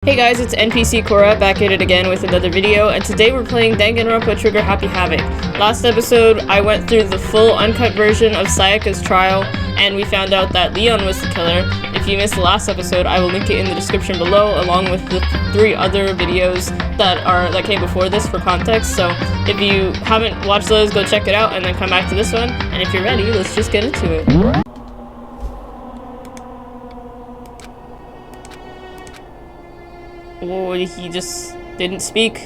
Hey guys, it's N.P.C. Korra back at it again with another video, and today we're playing Danganronpa Trigger Happy Havoc. Last episode, I went through the full uncut version of Sayaka's Trial, and we found out that Leon was the killer. If you missed the last episode, I will link it in the description below, along with the 3 other videos that came before this for context. So if you haven't watched those, go check it out, and then come back to this one. And if you're ready, let's just get into it. Oh, he just didn't speak.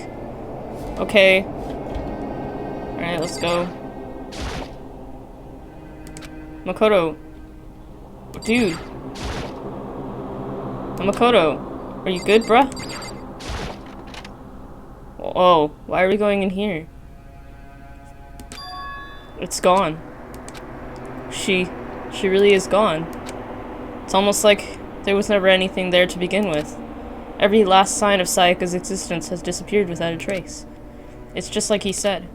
Okay. Alright, let's go. Makoto. Dude. Makoto. Are you good, bruh? Oh, why are we going in here? It's gone. She really is gone. It's almost like there was never anything there to begin with. Every last sign of Sayaka's existence has disappeared without a trace. It's just like he said.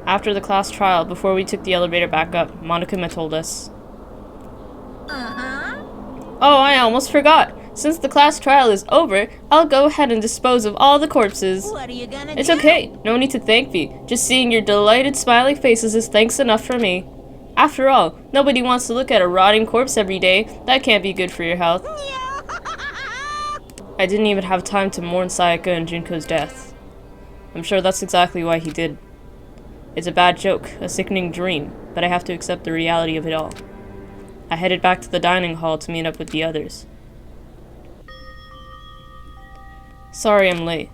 After the class trial, before we took the elevator back up, Monokuma told us. Oh, I almost forgot. Since the class trial is over, I'll go ahead and dispose of all the corpses. What are you gonna do? It's okay. No need to thank me. Just seeing your delighted smiling faces is thanks enough for me. After all, nobody wants to look at a rotting corpse every day. That can't be good for your health. I didn't even have time to mourn Sayaka and Junko's death. I'm sure that's exactly why he did. It's a bad joke, a sickening dream, but I have to accept the reality of it all. I headed back to the dining hall to meet up with the others. Sorry I'm late.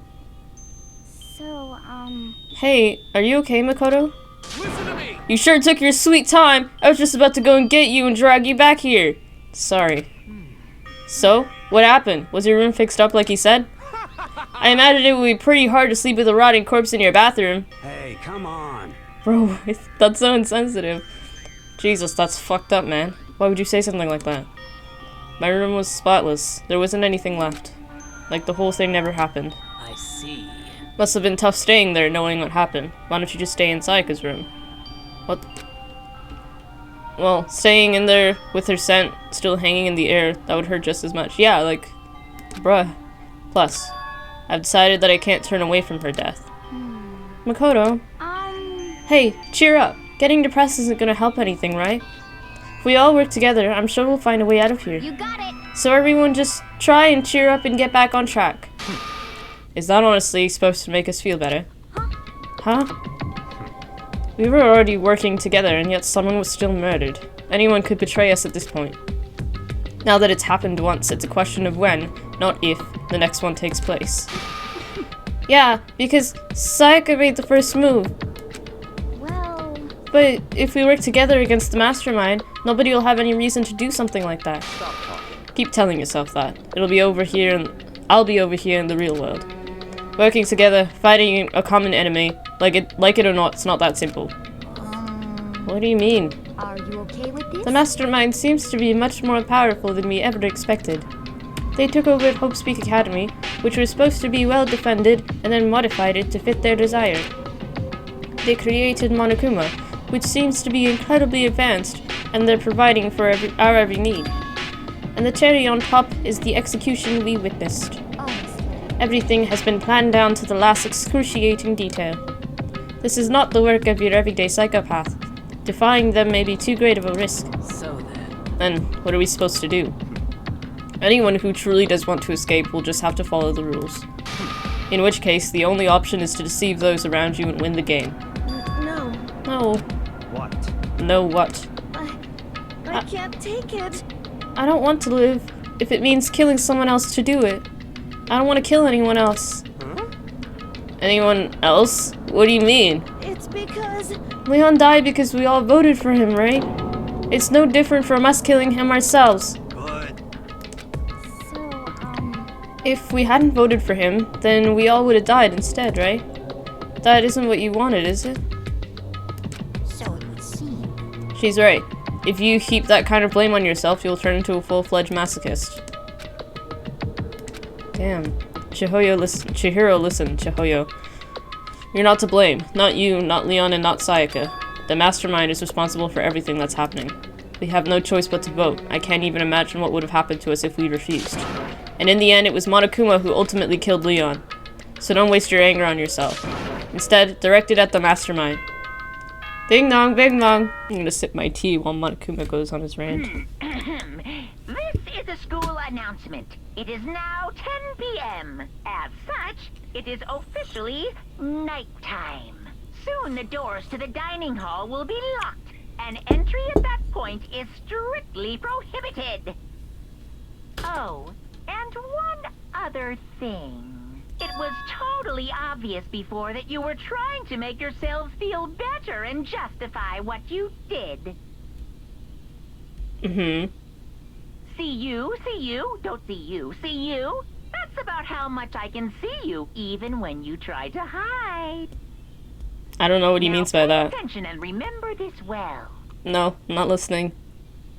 Hey, are you okay, Makoto? Listen to me! You sure took your sweet time! I was just about to go and get you and drag you back here. Sorry. So, what happened? Was your room fixed up like he said? I imagine it would be pretty hard to sleep with a rotting corpse in your bathroom. Hey, come on. Bro, that's so insensitive. Jesus, that's fucked up, man. Why would you say something like that? My room was spotless. There wasn't anything left. Like the whole thing never happened. I see. Must have been tough staying there knowing what happened. Why don't you just stay in Sayaka's room? What? Well, staying in there with her scent still hanging in the air, that would hurt just as much. Yeah, like, bruh. Plus, I've decided that I can't turn away from her death. Makoto? Hey, cheer up. Getting depressed isn't gonna help anything, right? If we all work together, I'm sure we'll find a way out of here. You got it. So everyone just try and cheer up and get back on track. Is that honestly supposed to make us feel better? Huh? We were already working together, and yet someone was still murdered. Anyone could betray us at this point. Now that it's happened once, it's a question of when, not if, the next one takes place. Yeah, because Sayaka made the first move. Well... But if we work together against the mastermind, nobody will have any reason to do something like that. Keep telling yourself that. It'll be over here, and I'll be over here in the real world. Working together, fighting a common enemy, like it or not, it's not that simple. What do you mean? Are you okay with this? The mastermind seems to be much more powerful than we ever expected. They took over Hope's Peak Academy, which was supposed to be well defended, and then modified it to fit their desire. They created Monokuma, which seems to be incredibly advanced, and they're providing for our every need. And the cherry on top is the execution we witnessed. Everything has been planned down to the last excruciating detail. This is not the work of your everyday psychopath. Defying them may be too great of a risk. So then... Then, what are we supposed to do? Anyone who truly does want to escape will just have to follow the rules. In which case, the only option is to deceive those around you and win the game. No. No. What? No what? I can't take it. I don't want to live, if it means killing someone else to do it. I don't want to kill anyone else. Huh? Anyone else? What do you mean? It's because... Leon died because we all voted for him, right? It's no different from us killing him ourselves. But... So, If we hadn't voted for him, then we all would have died instead, right? That isn't what you wanted, is it? So it would seem. She's right. If you heap that kind of blame on yourself, you'll turn into a full-fledged masochist. Damn. Chihiro, listen, Chihiro. You're not to blame. Not you, not Leon, and not Sayaka. The mastermind is responsible for everything that's happening. We have no choice but to vote. I can't even imagine what would have happened to us if we refused. And in the end, it was Monokuma who ultimately killed Leon. So don't waste your anger on yourself. Instead, direct it at the mastermind. Ding dong, ding dong. I'm gonna sip my tea while Monokuma goes on his rant. This is a school announcement. It is now 10 p.m. As such, it is officially nighttime. Soon the doors to the dining hall will be locked, and entry at that point is strictly prohibited. Oh, and one other thing. It was totally obvious before that you were trying to make yourselves feel better and justify what you did. Mm-hmm. See you, don't see you. That's about how much I can see you, even when you try to hide. I don't know what he Now means by pay that. attention and remember this well. No, I'm not listening.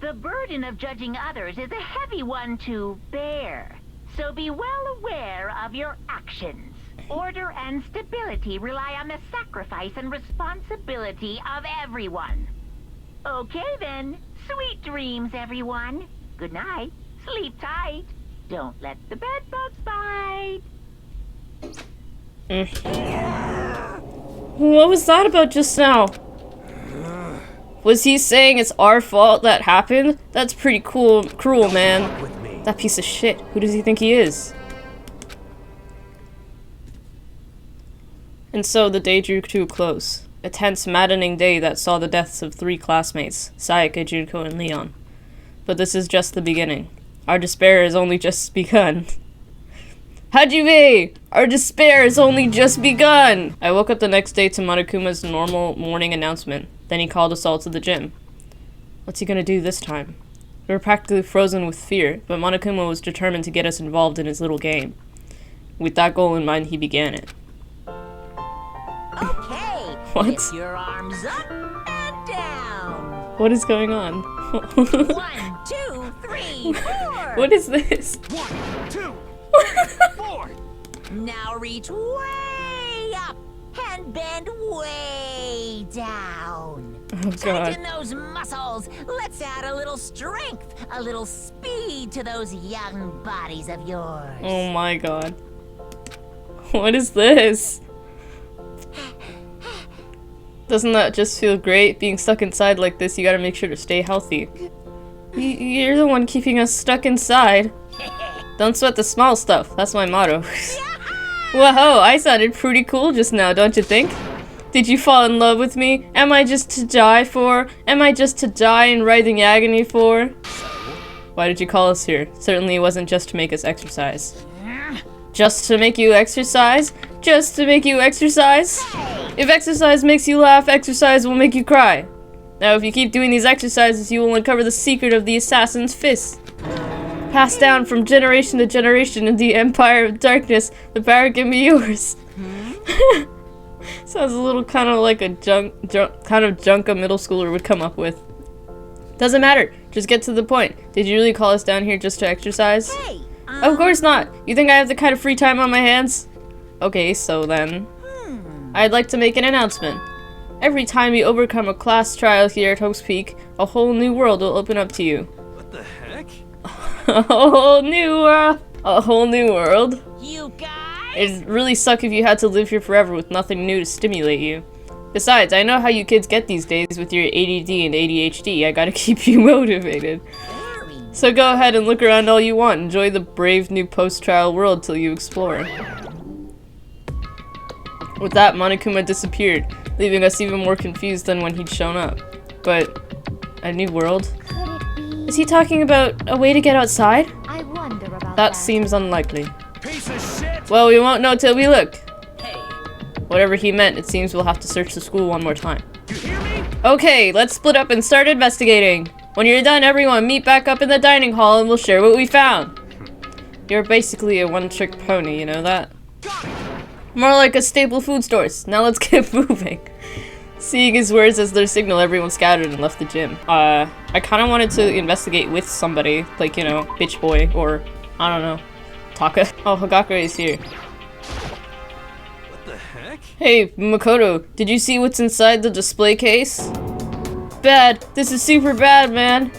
The burden of judging others is a heavy one to bear. So be well aware of your actions. Order and stability rely on the sacrifice and responsibility of everyone. Okay then, sweet dreams, everyone. Good night. Sleep tight. Don't let the bed bugs bite. What was that about just now? Was he saying it's our fault that happened? That's pretty cruel, man. With me. That piece of shit. Who does he think he is? And so the day drew to a close. A tense, maddening day that saw the deaths of 3 classmates, Sayaka, Junko, and Leon. But this is just the beginning. Our despair has only just begun. Hajime! Our despair has only just begun! I woke up the next day to Monokuma's normal morning announcement. Then he called us all to the gym. What's he gonna do this time? We were practically frozen with fear, but Monokuma was determined to get us involved in his little game. With that goal in mind, he began it. Okay. What? Lift your arms up and down. What is going on? 1, 2, 3, 4. What is this? 1, 2, 4. Now reach way up and bend way down. Oh Tighten god. those muscles. Let's add a little strength, a little speed to those young bodies of yours. Oh my god. What is this? Doesn't that just feel great? Being stuck inside like this, you gotta make sure to stay healthy. You're the one keeping us stuck inside. Don't sweat the small stuff. That's my motto. Whoa, I sounded pretty cool just now, don't you think? Did you fall in love with me? Am I just to die for? Am I just to die in writhing agony for? Why did you call us here? Certainly it wasn't just to make us exercise. Just to make you exercise? Just to make you exercise? If exercise makes you laugh, exercise will make you cry. Now if you keep doing these exercises, you will uncover the secret of the assassin's fist. Passed down from generation to generation in the Empire of Darkness, the power can be yours. Sounds a little kind of like a junk a middle schooler would come up with. Doesn't matter, just get to the point. Did you really call us down here just to exercise? Hey, Of course not. You think I have the kind of free time on my hands? Okay, so then. I'd like to make an announcement. Every time you overcome a class trial here at Hope's Peak, a whole new world will open up to you. What the heck? A whole new world. you guys. It'd really suck if you had to live here forever with nothing new to stimulate you. Besides, I know how you kids get these days with your ADD and ADHD. I gotta keep you motivated. Very So go ahead and look around all you want. Enjoy the brave new post-trial world till you explore. With that, Monokuma disappeared, leaving us even more confused than when he'd shown up. But, a new world? Could it be? Is he talking about a way to get outside? I wonder about That seems unlikely. Piece of shit! Well, we won't know till we look. Hey, Whatever he meant, it seems we'll have to search the school one more time. you hear me? Okay, let's split up and start investigating. When you're done, everyone meet back up in the dining hall and we'll share what we found. You're basically a one-trick pony, you know that? More like a staple food stores. Now let's get moving. Seeing his words as their signal, everyone scattered and left the gym. I kind of wanted to investigate with somebody, like, you know, Bitch Boy, or, I don't know, Taka. Oh, Hagakure is here. What the heck? Hey, Makoto, did you see what's inside the display case? bad. This is super bad, man.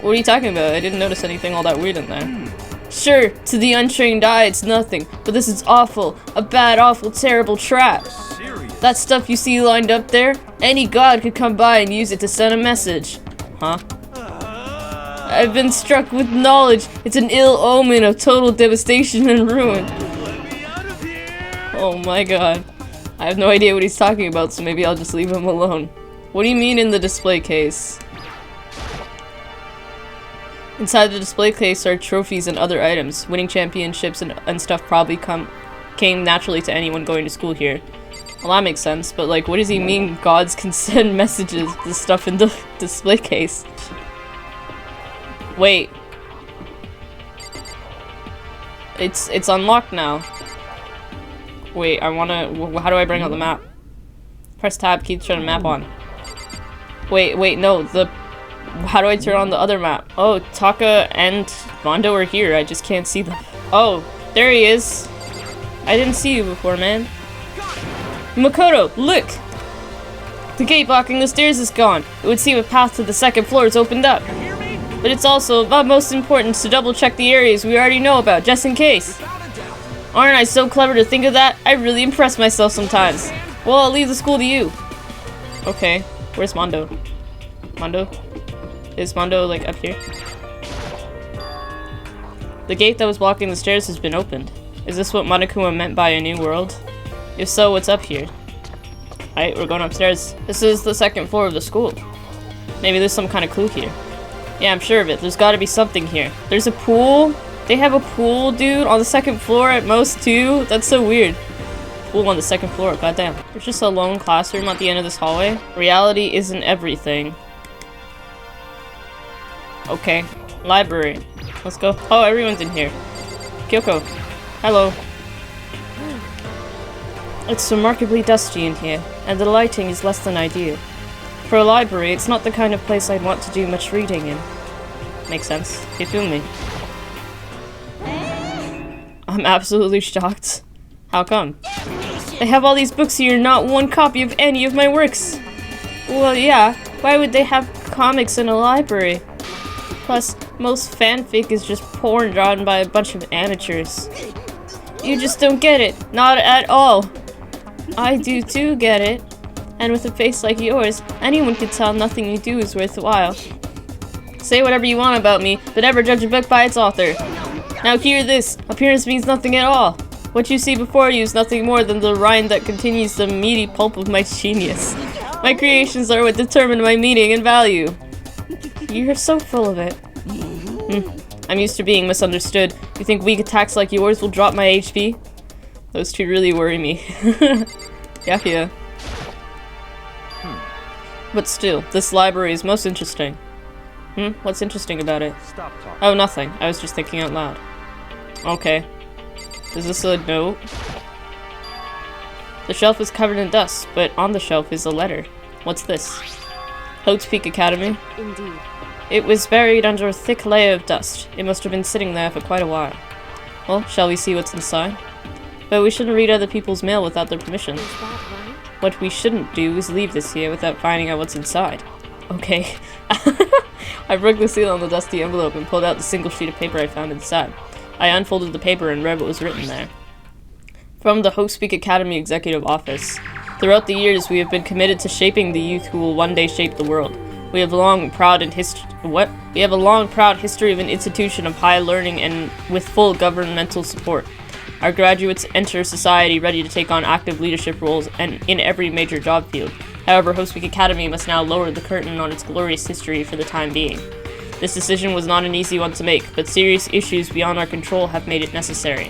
What are you talking about? I didn't notice anything all that weird in there. Sure, to the untrained eye, it's nothing, but this is awful. A bad, awful, terrible trap. Serious. That stuff you see lined up there, any god could come by and use it to send a message. Huh? I've been struck with knowledge. It's an ill omen of total devastation and ruin. Let me out of here. Oh my god. I have no idea what he's talking about, so maybe I'll just leave him alone. What do you mean in the display case? Inside the display case are trophies and other items. Winning championships and stuff probably came naturally to anyone going to school here. Well, that makes sense, but like, what does he mean gods can send messages to stuff in the display case? Wait. It's unlocked now. Wait, I wanna... How do I bring out the map? Press tab, keep turning map on. Wait, no, how do I turn on the other map? Oh, Taka and Mondo are here, I just can't see them. Oh, there he is. I didn't see you before, man. Makoto, look! The gate blocking the stairs is gone. It would seem a path to the second floor is opened up. But it's also of utmost importance to double check the areas we already know about, just in case. Aren't I so clever to think of that? I really impress myself sometimes. Well, I'll leave the school to you. Okay, where's Mondo? Mondo? Is Mondo, like, up here? The gate that was blocking the stairs has been opened. Is this what Monokuma meant by a new world? If so, what's up here? Alright, we're going upstairs. This is the second floor of the school. Maybe there's some kind of clue here. Yeah, I'm sure of it. There's gotta be something here. There's a pool? They have a pool, dude, on the second floor at most, too? That's so weird. Pool on the second floor, goddamn. There's just a lone classroom at the end of this hallway. Reality isn't everything. Okay. Library. Let's go. Oh, everyone's in here. Kyoko. Hello. It's remarkably dusty in here, and the lighting is less than ideal. For a library, it's not the kind of place I'd want to do much reading in. Makes sense. You feel me? I'm absolutely shocked. How come? They have all these books here, not one copy of any of my works. Well, yeah. Why would they have comics in a library? Plus, most fanfic is just porn drawn by a bunch of amateurs. You just don't get it. Not at all. I do too get it. And with a face like yours, anyone can tell nothing you do is worthwhile. Say whatever you want about me, but never judge a book by its author. Now hear this. Appearance means nothing at all. What you see before you is nothing more than the rind that contains the meaty pulp of my genius. My creations are what determine my meaning and value. You're so full of it. I'm used to being misunderstood. You think weak attacks like yours will drop my HP? Those two really worry me. Yeah. But still, this library is most interesting. What's interesting about it? Stop talking. Oh, nothing. I was just thinking out loud. Okay. Is this a note? The shelf is covered in dust, but on the shelf is a letter. What's this? Havoc Academy? Indeed. It was buried under a thick layer of dust. It must have been sitting there for quite a while. Well, shall we see what's inside? But we shouldn't read other people's mail without their permission. Is that right? What we shouldn't do is leave this here without finding out what's inside. Okay. I broke the seal on the dusty envelope and pulled out the single sheet of paper I found inside. I unfolded the paper and read what was written there. From the Havoc Academy Executive Office. Throughout the years, we have been committed to shaping the youth who will one day shape the world. We have a long, proud history of an institution of high learning and with full governmental support. Our graduates enter society ready to take on active leadership roles and in every major job field. However, Havoc Academy must now lower the curtain on its glorious history for the time being. This decision was not an easy one to make, but serious issues beyond our control have made it necessary.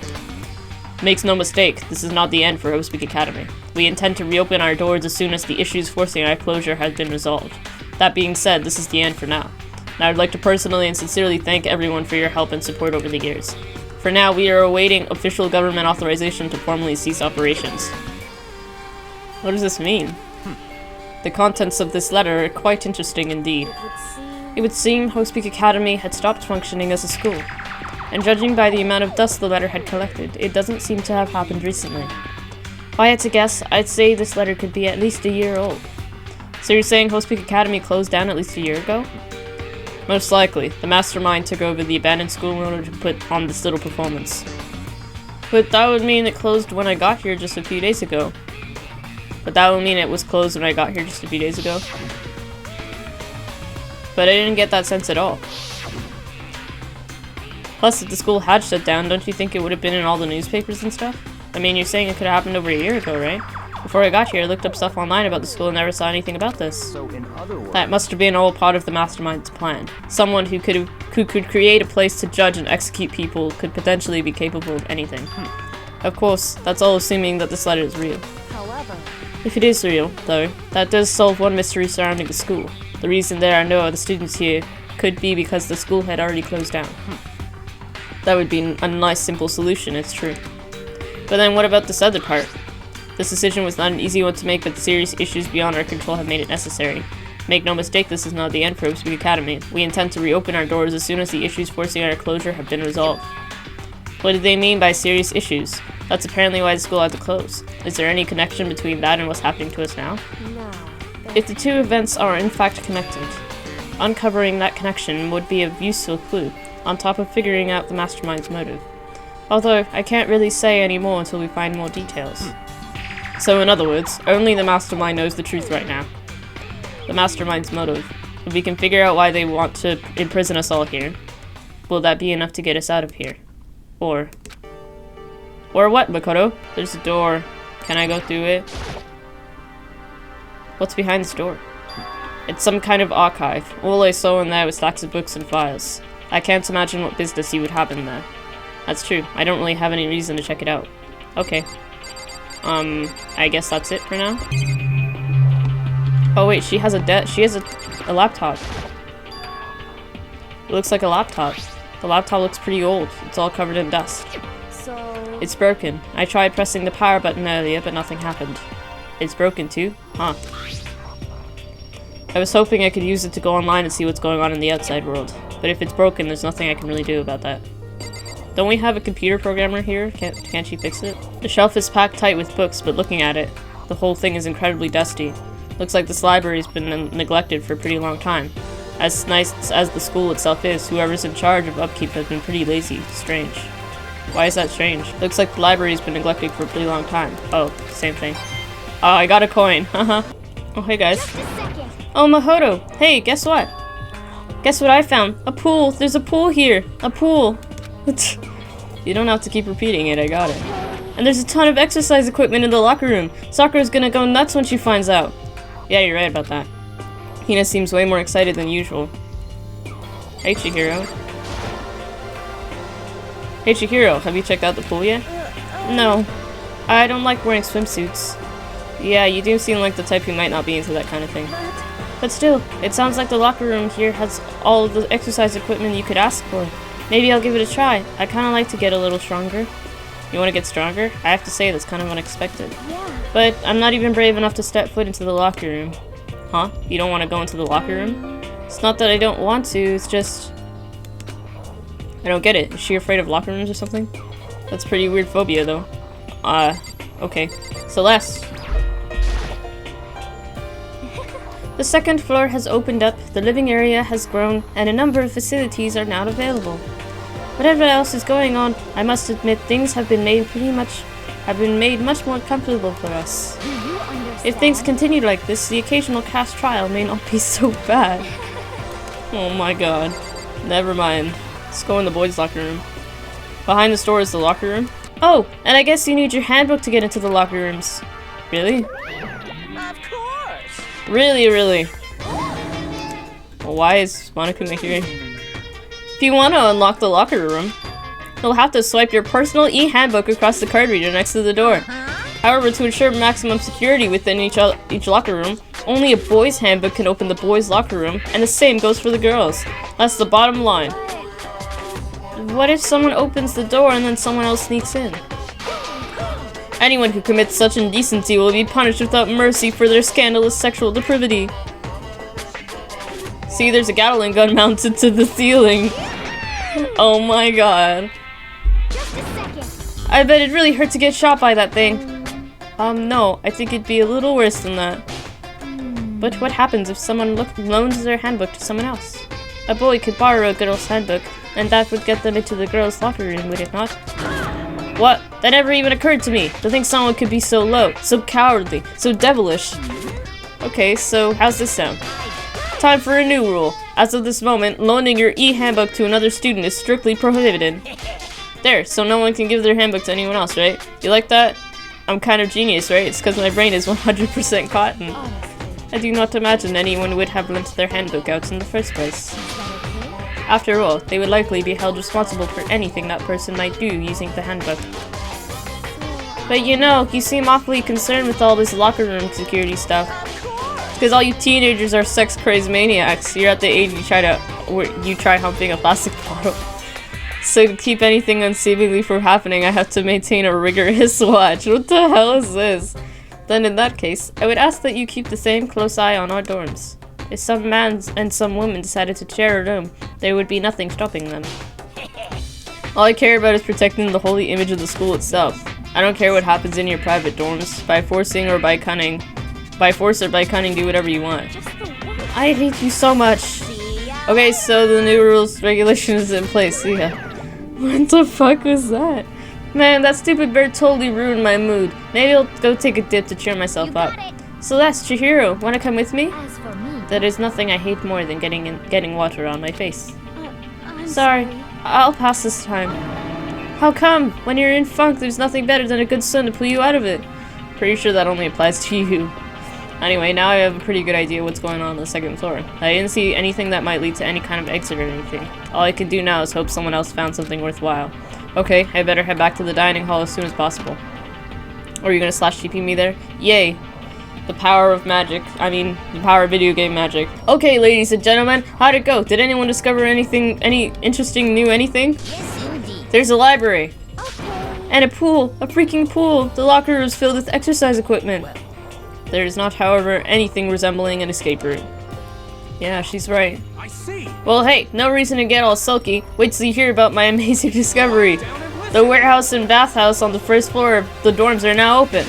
Makes no mistake, this is not the end for Havoc Academy. We intend to reopen our doors as soon as the issues forcing our closure have been resolved. That being said, this is the end for now. And I would like to personally and sincerely thank everyone for your help and support over the years. For now, we are awaiting official government authorization to formally cease operations. What does this mean? The contents of this letter are quite interesting indeed. It would seem Havoc Academy had stopped functioning as a school, and judging by the amount of dust the letter had collected, it doesn't seem to have happened recently. If I had to guess, I'd say this letter could be at least a year old. So you're saying Host Peak Academy closed down at least a year ago? Most likely. The mastermind took over the abandoned school in order to put on this little performance. But that would mean it closed when I got here just a few days ago. But that would mean it was closed when I got here just a few days ago. But I didn't get that sense at all. Plus, if the school had shut down, don't you think it would have been in all the newspapers and stuff? I mean, you're saying it could have happened over a year ago, right? Before I got here, I looked up stuff online about the school and never saw anything about this. So in other words, That must have been all part of the mastermind's plan. Someone who could create a place to judge and execute people could potentially be capable of anything. Of course, that's all assuming that this letter is real. However, If it is real, though, that does solve one mystery surrounding the school. The reason there are no other students here could be because the school had already closed down. That would be a nice simple solution, it's true. But then what about this other part? This decision was not an easy one to make, but serious issues beyond our control have made it necessary. Make no mistake, this is not the end for Hope Peak Academy. We intend to reopen our doors as soon as the issues forcing our closure have been resolved. What do they mean by serious issues? That's apparently why the school had to close. Is there any connection between that and what's happening to us now? no. If the two events are in fact connected, uncovering that connection would be a useful clue, on top of figuring out the mastermind's motive. Although, I can't really say any more until we find more details. So in other words, only the mastermind knows the truth right now. The mastermind's motive. If we can figure out why they want to imprison us all here, will that be enough to get us out of here? Or what, Makoto? There's a door. Can I go through it? What's behind this door? It's some kind of archive. All I saw in there was stacks of books and files. I can't imagine what business you would have in there. That's true. I don't really have any reason to check it out. Okay. I guess that's it for now. Oh wait, she has a laptop. It looks like a laptop. The laptop looks pretty old. It's all covered in dust. So, It's broken. I tried pressing the power button earlier, but nothing happened. It's broken too? Huh. I was hoping I could use it to go online and see what's going on in the outside world. But if it's broken, there's nothing I can really do about that. Don't we have a computer programmer here? Can't she fix it? The shelf is packed tight with books, but looking at it, the whole thing is incredibly dusty. Looks like this library's been neglected for a pretty long time. As nice as the school itself is, whoever's in charge of upkeep has been pretty lazy. Strange. Why is that strange? Looks like the library's been neglected for a pretty long time. Oh, same thing. Oh, I got a coin. Haha. Oh, hey guys. just a second. Oh, Mahoto. Hey, guess what? Guess what I found? A pool. There's a pool here. A pool. You don't have to keep repeating it. I got it. And there's a ton of exercise equipment in the locker room. Sakura's gonna go nuts when she finds out. Yeah, you're right about that. Hina seems way more excited than usual. Hey, Chihiro. Hey, Chihiro. Have you checked out the pool yet? No. I don't like wearing swimsuits. Yeah, you do seem like the type who might not be into that kind of thing. But still, it sounds like the locker room here has all of the exercise equipment you could ask for. Maybe I'll give it a try. I kind of like to get a little stronger. You want to get stronger? I have to say, that's kind of unexpected. Yeah. But I'm not even brave enough to step foot into the locker room. Huh? You don't want to go into the locker room? It's not that I don't want to, it's just... I don't get it. Is she afraid of locker rooms or something? That's a pretty weird phobia, though. Okay. Celeste. The second floor has opened up, the living area has grown, and a number of facilities are now available. Whatever else is going on, I must admit things have been made much more comfortable for us. Do you understand? If things continue like this, the occasional cast trial may not be so bad. Oh my god. Never mind. Let's go in the boys' locker room. Behind the store is the locker room. Oh, and I guess you need your handbook to get into the locker rooms. Really? Of course. Really? Well, why is Monokuma here? If you want to unlock the locker room, you'll have to swipe your personal e-handbook across the card reader next to the door. However, to ensure maximum security within each locker room, only a boys' handbook can open the boys' locker room, and the same goes for the girls. That's the bottom line. What if someone opens the door and then someone else sneaks in? Anyone who commits such indecency will be punished without mercy for their scandalous sexual depravity. See, there's a Gatling gun mounted to the ceiling. Oh my god. Just a second. I bet it really hurt to get shot by that thing. No, I think it'd be a little worse than that. But what happens if someone loans their handbook to someone else? A boy could borrow a girl's handbook, and that would get them into the girls' locker room, would it not? What? That never even occurred to me! To think someone could be so low, so cowardly, so devilish. Okay, so how's this sound? Time for a new rule. As of this moment, loaning your e-handbook to another student is strictly prohibited. There, so no one can give their handbook to anyone else, right? You like that? I'm kind of genius, right? It's because my brain is 100% cotton. I do not imagine anyone would have lent their handbook out in the first place. After all, they would likely be held responsible for anything that person might do using the handbook. But you know, you seem awfully concerned with all this locker room security stuff. Because all you teenagers are sex-crazed maniacs. You're at the age you try humping a plastic bottle. So to keep anything unseemly from happening, I have to maintain a rigorous watch. What the hell is this? Then in that case, I would ask that you keep the same close eye on our dorms. If some man and some woman decided to share a room, there would be nothing stopping them. All I care about is protecting the holy image of the school itself. I don't care what happens in your private dorms. By force or by cunning, do whatever you want. I hate you so much. Okay, so the new rules, regulations is in place. Yeah. What the fuck was that? Man, that stupid bird totally ruined my mood. Maybe I'll go take a dip to cheer myself up. Celeste, Chihiro, wanna come with me? There is nothing I hate more than getting water on my face. Sorry, I'll pass this time. How come? When you're in funk, there's nothing better than a good sun to pull you out of it. Pretty sure that only applies to you. Anyway, now I have a pretty good idea what's going on the second floor. I didn't see anything that might lead to any kind of exit or anything. All I can do now is hope someone else found something worthwhile. Okay, I better head back to the dining hall as soon as possible. Or are you gonna slash TP me there? Yay! The power of magic. I mean, the power of video game magic. Okay, ladies and gentlemen, how'd it go? Did anyone discover anything, any interesting new anything? Yes, indeed. There's a library. Okay. And a pool. A freaking pool. The locker room is filled with exercise equipment. There is not, however, anything resembling an escape room. Yeah, she's right. I see. Well, hey, no reason to get all sulky. Wait till you hear about my amazing discovery. The warehouse and bathhouse on the first floor of the dorms are now open.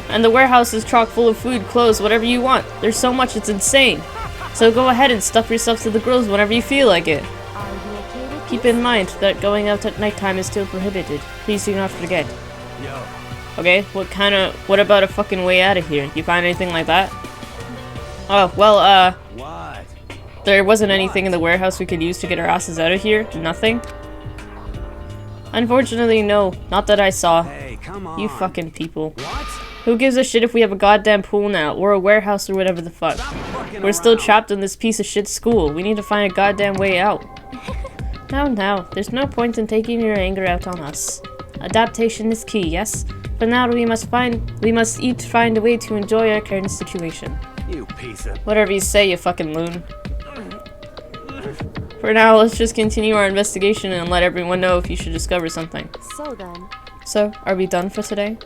And the warehouse is chock full of food, clothes, whatever you want. There's so much, it's insane. So go ahead and stuff yourself to the grills whenever you feel like it. Keep in mind that going out at nighttime is still prohibited. Please do not forget. Yo. Okay, what about a fucking way out of here? You find anything like that? Oh, well, What? there wasn't anything in the warehouse we could use to get our asses out of here? Nothing? Unfortunately, no. Not that I saw. Hey, come on. You fucking people. What? Who gives a shit if we have a goddamn pool now, or a warehouse or whatever the fuck? We're still trapped in this piece of shit school. We need to find a goddamn way out. Now, there's no point in taking your anger out on us. Adaptation is key, yes? For now, we must each find a way to enjoy our current situation. You piece of... Whatever you say, you fucking loon. For now, let's just continue our investigation and let everyone know if you should discover something. So, are we done for today?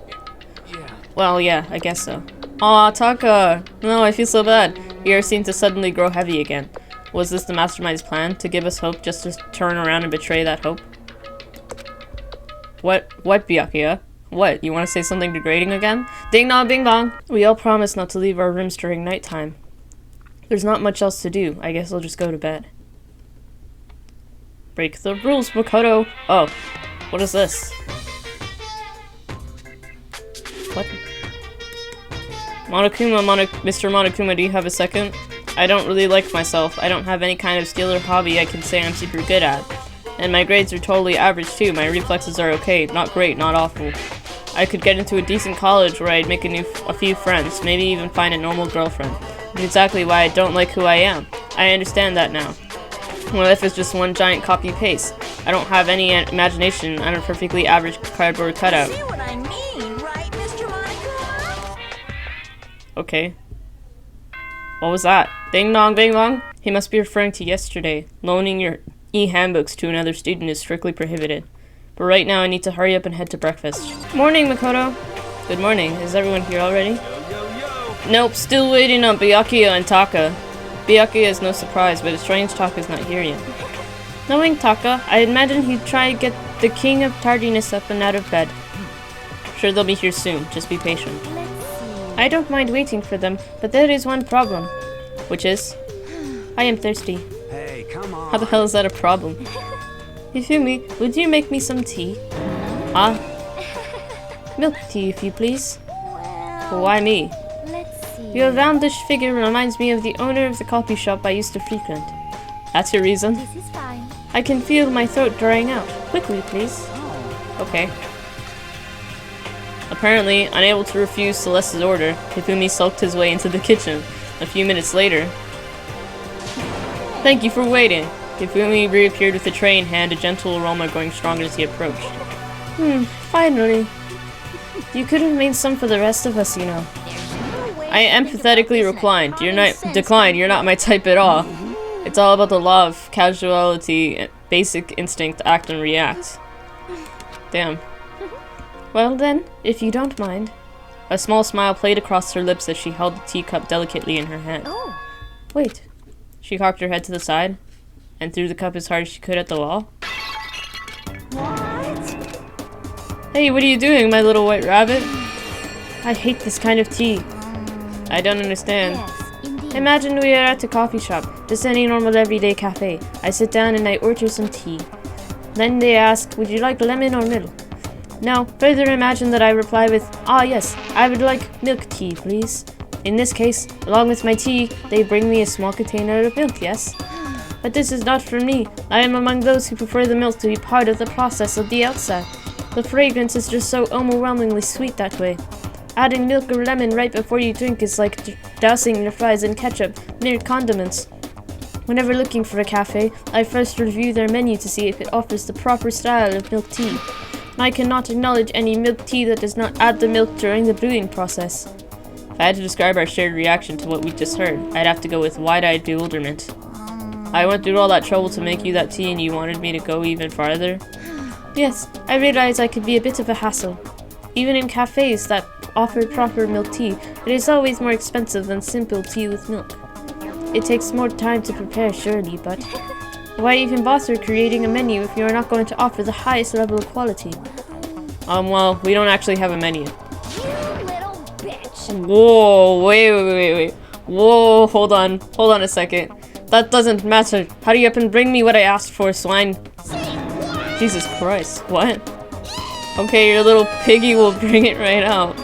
Yeah. Well, yeah, I guess so. Aw, Taka! No, I feel so bad. Your hair seemed to suddenly grow heavy again. Was this the mastermind's plan, to give us hope just to turn around and betray that hope? What, Byakuya? What, you want to say something degrading again? Ding dong, bing bong! We all promised not to leave our rooms during nighttime. There's not much else to do. I guess I'll just go to bed. Break the rules, Makoto! Oh, what is this? What? Mr. Monokuma, do you have a second? I don't really like myself. I don't have any kind of skill or hobby I can say I'm super good at. And my grades are totally average too. My reflexes are okay. Not great, not awful. I could get into a decent college where I'd make a few friends, maybe even find a normal girlfriend. That's exactly why I don't like who I am. I understand that now. My life is just one giant copy-paste. I don't have any imagination. I'm a perfectly average cardboard cutout. See what I mean, right, Mr. Monokuma? Okay. What was that? Ding dong, bing bong? He must be referring to yesterday. Loaning your e-handbooks to another student is strictly prohibited. But right now I need to hurry up and head to breakfast. Morning, Makoto. Good morning. Is everyone here already? Nope, still waiting on Byakuya and Taka. Byakuya is no surprise, but it's strange Taka's not here yet. Knowing Taka, I imagine he'd try to get the king of tardiness up and out of bed. Sure, they'll be here soon. Just be patient. I don't mind waiting for them, but there is one problem. Which is? I am thirsty. Hey, come on. How the hell is that a problem? Hifumi, would you make me some tea? Ah? Milk tea, if you please. Well, Why me? let's see. Your roundish figure reminds me of the owner of the coffee shop I used to frequent. That's your reason? This is fine. I can feel my throat drying out. Quickly, please. Okay. Apparently, unable to refuse Celeste's order, Hifumi sulked his way into the kitchen. A few minutes later... Thank you for waiting. Hifumi reappeared with a tray in hand, a gentle aroma growing stronger as he approached. Finally. You could have made some for the rest of us, you know. I empathetically reclined. You're not my type at all. It's all about the law of causality, basic instinct, act and react. Damn. Well then, if you don't mind. A small smile played across her lips as she held the teacup delicately in her hand. Oh, Wait. She cocked her head to the side and threw the cup as hard as she could at the wall. what? Hey, what are you doing, my little white rabbit? I hate this kind of tea. I don't understand. Yes, indeed. Imagine we are at a coffee shop, just any normal everyday cafe. I sit down and I order some tea. Then they ask, would you like lemon or milk? Now, further imagine that I reply with, ah yes, I would like milk tea, please. In this case, along with my tea, they bring me a small container of milk, yes? But this is not for me. I am among those who prefer the milk to be part of the process at the outset. The fragrance is just so overwhelmingly sweet that way. Adding milk or lemon right before you drink is like dousing your fries in ketchup, mere condiments. Whenever looking for a cafe, I first review their menu to see if it offers the proper style of milk tea. I cannot acknowledge any milk tea that does not add the milk during the brewing process. If I had to describe our shared reaction to what we just heard, I'd have to go with wide-eyed bewilderment. I went through all that trouble to make you that tea and you wanted me to go even farther? Yes, I realize I could be a bit of a hassle. Even in cafes that offer proper milk tea, it is always more expensive than simple tea with milk. It takes more time to prepare, surely, but why even bother creating a menu if you are not going to offer the highest level of quality? Well, we don't actually have a menu. You little bitch. Whoa, wait. Whoa, hold on a second. That doesn't matter. Hurry up and bring me what I asked for, swine. Jesus Christ, what? Okay, your little piggy will bring it right out.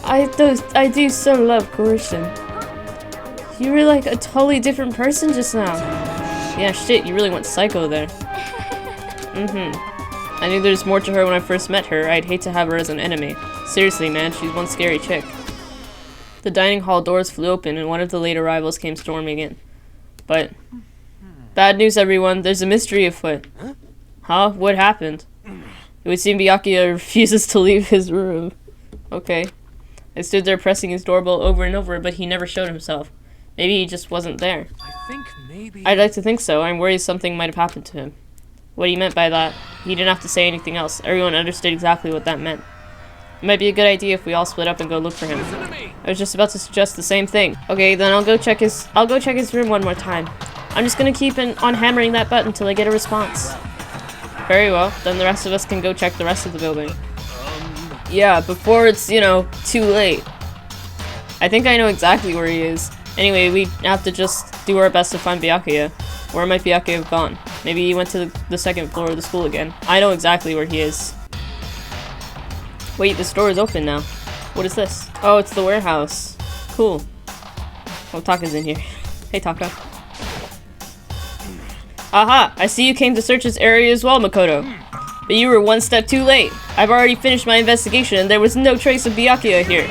I do so love coercion. You were like a totally different person just now. Yeah, shit, you really went psycho there. I knew there's more to her when I first met her. I'd hate to have her as an enemy. Seriously, man, she's one scary chick. The dining hall doors flew open and one of the late arrivals came storming in. But... bad news, everyone. There's a mystery afoot. Huh? What happened? It would seem Byakuya refuses to leave his room. Okay. I stood there pressing his doorbell over and over, but he never showed himself. Maybe he just wasn't there. I think maybe... I'd like to think so. I'm worried something might have happened to him. What he meant by that, he didn't have to say anything else. Everyone understood exactly what that meant. It might be a good idea if we all split up and go look for him. I was just about to suggest the same thing. Okay, then I'll go check his room one more time. I'm just gonna keep on hammering that button until I get a response. Very well, then the rest of us can go check the rest of the building. Yeah, before it's, too late. I think I know exactly where he is. Anyway, we have to just do our best to find Byakuya. Where might Byakuya have gone? Maybe he went to the second floor of the school again. I know exactly where he is. Wait, the store is open now. What is this? Oh, it's the warehouse. Cool. Oh, Taka's in here. Hey, Taka. Aha! I see you came to search this area as well, Makoto. But you were one step too late. I've already finished my investigation and there was no trace of Byakuya here.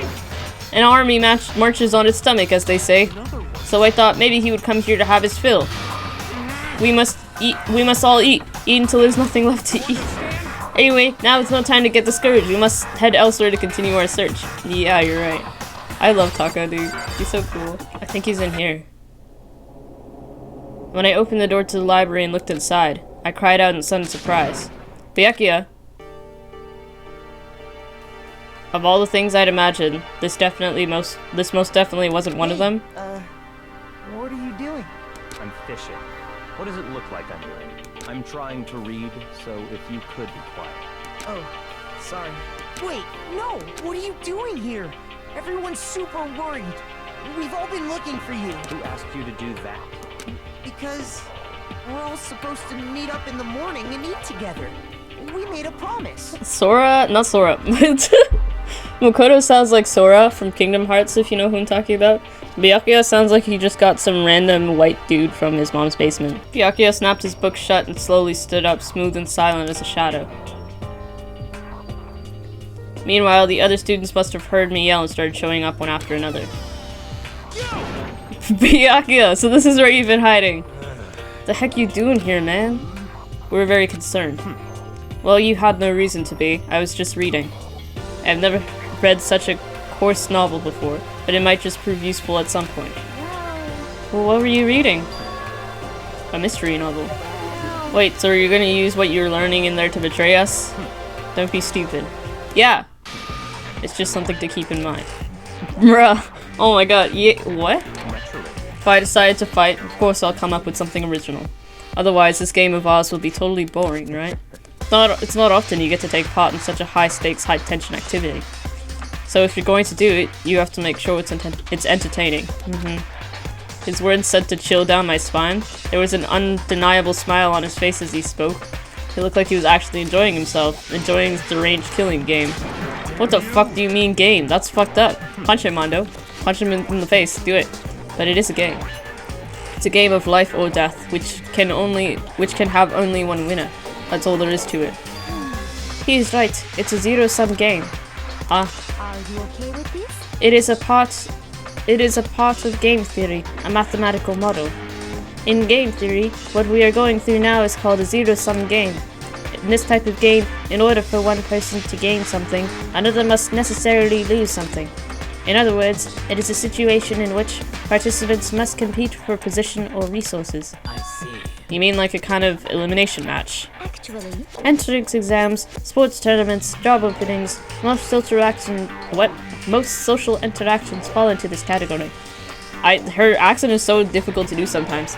An army marches on its stomach, as they say. So I thought maybe he would come here to have his fill. We must eat. We must all eat. Eat until there's nothing left to eat. Anyway, now it's no time to get discouraged. We must head elsewhere to continue our search. Yeah, you're right. I love Taka, dude. He's so cool. I think he's in here. When I opened the door to the library and looked inside, I cried out in sudden surprise. Byakuya! Of all the things I'd imagined, this most definitely wasn't one of them. What are you doing? I'm fishing. What does it look like I'm doing? I'm trying to read, so if you could be quiet. Oh, sorry. Wait, no! What are you doing here? Everyone's super worried. We've all been looking for you. Who asked you to do that? Because we're all supposed to meet up in the morning and eat together. We made a promise. Sora? Not Sora. Makoto sounds like Sora from Kingdom Hearts, if you know who I'm talking about. Byakuya sounds like he just got some random white dude from his mom's basement. Byakuya snapped his book shut and slowly stood up, smooth and silent as a shadow. Meanwhile, the other students must have heard me yell and started showing up one after another. Byakuya, so this is where you've been hiding. The heck you doing here, man? We were very concerned. Well, you had no reason to be. I was just reading. I've never read such a coarse novel before, but it might just prove useful at some point. Well, what were you reading? A mystery novel. Wait, so are you gonna use what you're learning in there to betray us? Don't be stupid. Yeah. It's just something to keep in mind. Bruh. Oh my god. Yeah. What? If I decide to fight, of course I'll come up with something original. Otherwise, this game of Oz will be totally boring, right? It's not often you get to take part in such a high-stakes, high-tension activity. So if you're going to do it, you have to make sure it's entertaining. His words sent to chill down my spine. There was an undeniable smile on his face as he spoke. He looked like he was actually enjoying himself, enjoying his deranged killing game. What the fuck do you mean game? That's fucked up. Punch him, Mondo. Punch him in the face. Do it. But it is a game. It's a game of life or death, which can have only one winner. That's all there is to it. He's right. It's a zero-sum game. Are you okay with this? It is a part of game theory, a mathematical model. In game theory, what we are going through now is called a zero-sum game. In this type of game, in order for one person to gain something, another must necessarily lose something. In other words, it is a situation in which participants must compete for position or resources. I see. You mean like a kind of elimination match? Actually, Entrance exams, sports tournaments, job openings, most social interactions fall into this category. Her accent is so difficult to do sometimes.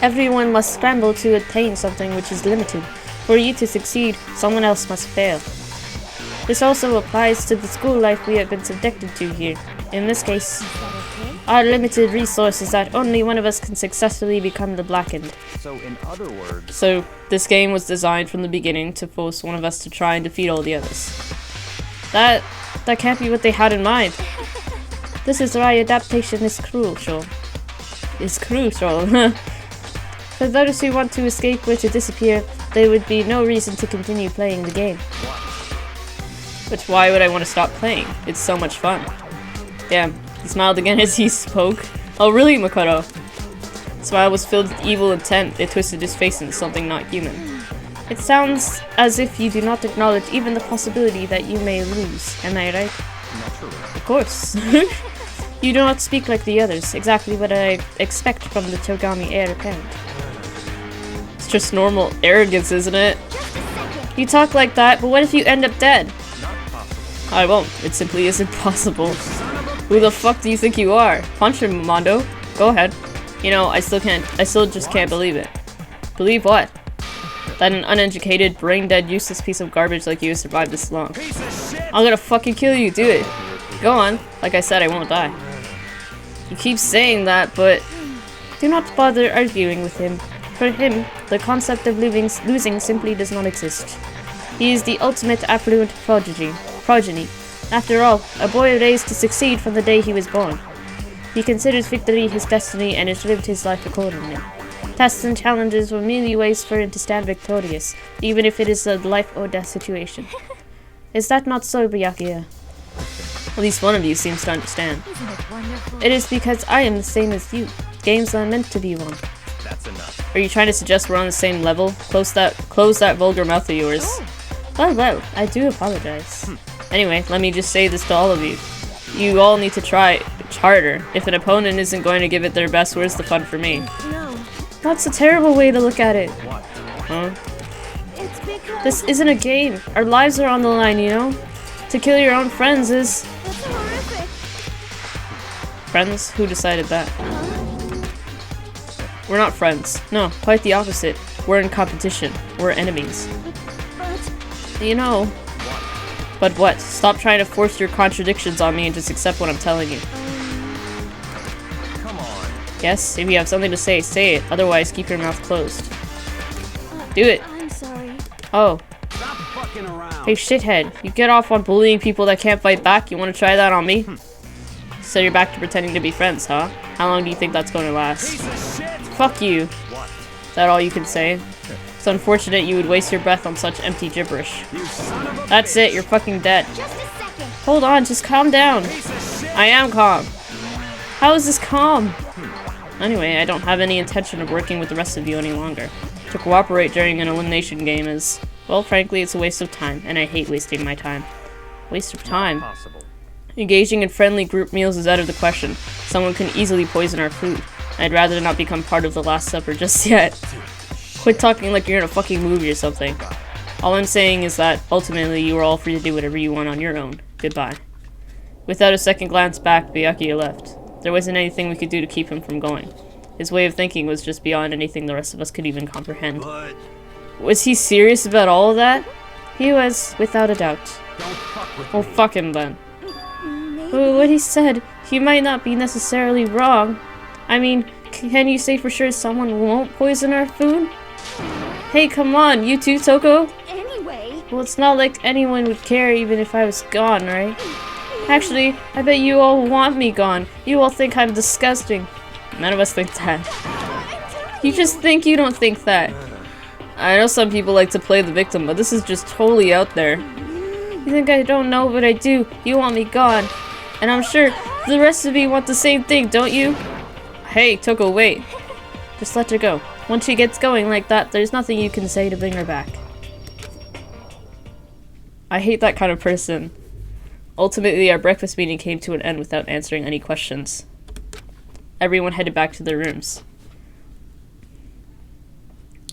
Everyone must scramble to attain something which is limited. For you to succeed, someone else must fail. This also applies to the school life we have been subjected to here. In this case, our limited resource is that only one of us can successfully become the Blackened. So, in other words... So, this game was designed from the beginning to force one of us to try and defeat all the others. That can't be what they had in mind. This is why adaptation is crucial. For those who want to escape or to disappear, there would be no reason to continue playing the game. But why would I want to stop playing? It's so much fun. Damn, he smiled again as he spoke. Oh really, Makoto? His smile was filled with evil intent. It twisted his face into something not human. It sounds as if you do not acknowledge even the possibility that you may lose. Am I right? Naturally. Of course. You do not speak like the others. Exactly what I expect from the Togami heir apparent. It's just normal arrogance, isn't it? You talk like that, but what if you end up dead? I won't. It simply isn't possible. Who the fuck do you think you are? Punch him, Mondo. Go ahead. You know, I still just can't believe it. Believe what? That an uneducated, brain-dead, useless piece of garbage like you has survived this long. I'm gonna fucking kill you, do it. Go on. Like I said, I won't die. You keep saying that, but... Do not bother arguing with him. For him, the concept of losing simply does not exist. He is the ultimate affluent progeny. After all, a boy raised to succeed from the day he was born. He considers victory his destiny and has lived his life accordingly. Tests and challenges were merely ways for him to stand victorious, even if it is a life or death situation. Is that not so, Byakuya? At least one of you seems to understand. isn't it wonderful? It is because I am the same as you. Games are meant to be one. That's enough. Are you trying to suggest we're on the same level? Close that vulgar mouth of yours. Well, I do apologize. Anyway, let me just say this to all of you. You all need to try harder. If an opponent isn't going to give it their best, where's the fun for me? No, That's a terrible way to look at it. What? Huh? it's because This isn't a game. Our lives are on the line, you know? To kill your own friends is... that's horrific. Friends? Who decided that? We're not friends. No, quite the opposite. We're in competition. We're enemies. But You know. But what? Stop trying to force your contradictions on me and just accept what I'm telling you. guess. If you have something to say, say it. Otherwise, keep your mouth closed. Do it. I'm sorry. Oh. Stop fucking around. Hey, shithead. You get off on bullying people that can't fight back? You want to try that on me? So you're back to pretending to be friends, huh? How long do you think that's going to last? Piece of shit. Fuck you. What? Is that all you can say? It's unfortunate you would waste your breath on such empty gibberish. You son of a That's it, you're fucking dead. Just a second. Hold on, just calm down. piece of shit. I am calm. How is this calm? Anyway, I don't have any intention of working with the rest of you any longer. To cooperate during an elimination game is, well, frankly, it's a waste of time, and I hate wasting my time. Waste of time? Possible. Engaging in friendly group meals is out of the question. Someone can easily poison our food. I'd rather not become part of the Last Supper just yet. Quit talking like you're in a fucking movie or something. All I'm saying is that, ultimately, you are all free to do whatever you want on your own. Goodbye. Without a second glance back, Byakuya left. There wasn't anything we could do to keep him from going. His way of thinking was just beyond anything the rest of us could even comprehend. But Was he serious about all of that? He was, without a doubt. don't fuck with Well, me. fuck him then. Maybe. Well, what he said, he might not be necessarily wrong. I mean, can you say for sure someone won't poison our food? Hey, come on, you too, Toko? Anyway. Well, it's not like anyone would care even if I was gone, right? Actually, I bet you all want me gone. You all think I'm disgusting. None of us think that. You just think you don't think that. I know some people like to play the victim, but this is just totally out there. You think I don't know, but I do. You want me gone. And I'm sure the rest of you want the same thing, don't you? Hey, Toko, wait. Just let her go. Once she gets going like that, there's nothing you can say to bring her back. I hate that kind of person. Ultimately, our breakfast meeting came to an end without answering any questions. Everyone headed back to their rooms.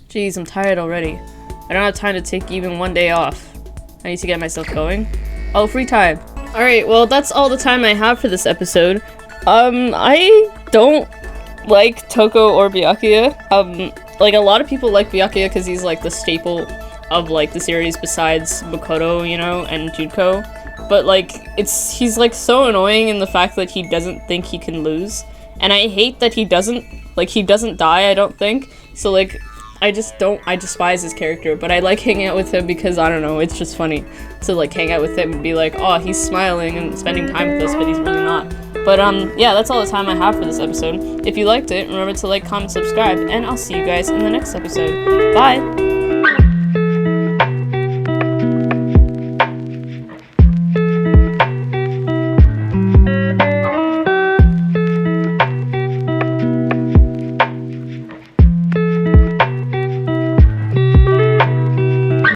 Jeez, I'm tired already. I don't have time to take even one day off. I need to get myself going. Oh, free time. Alright, well, that's all the time I have for this episode. I don't like Toko or Byakuya. Like, a lot of people like Byakuya because he's, like, the staple of, like, the series besides Makoto, you know, and Junko. But, like, he's, like, so annoying in the fact that he doesn't think he can lose. And I hate that he doesn't die, I don't think. So, like, I despise his character, but I like hanging out with him because, I don't know, it's just funny to, like, hang out with him and be like, oh, he's smiling and spending time with us, but he's really not. But, yeah, that's all the time I have for this episode. If you liked it, remember to like, comment, subscribe, and I'll see you guys in the next episode. Bye!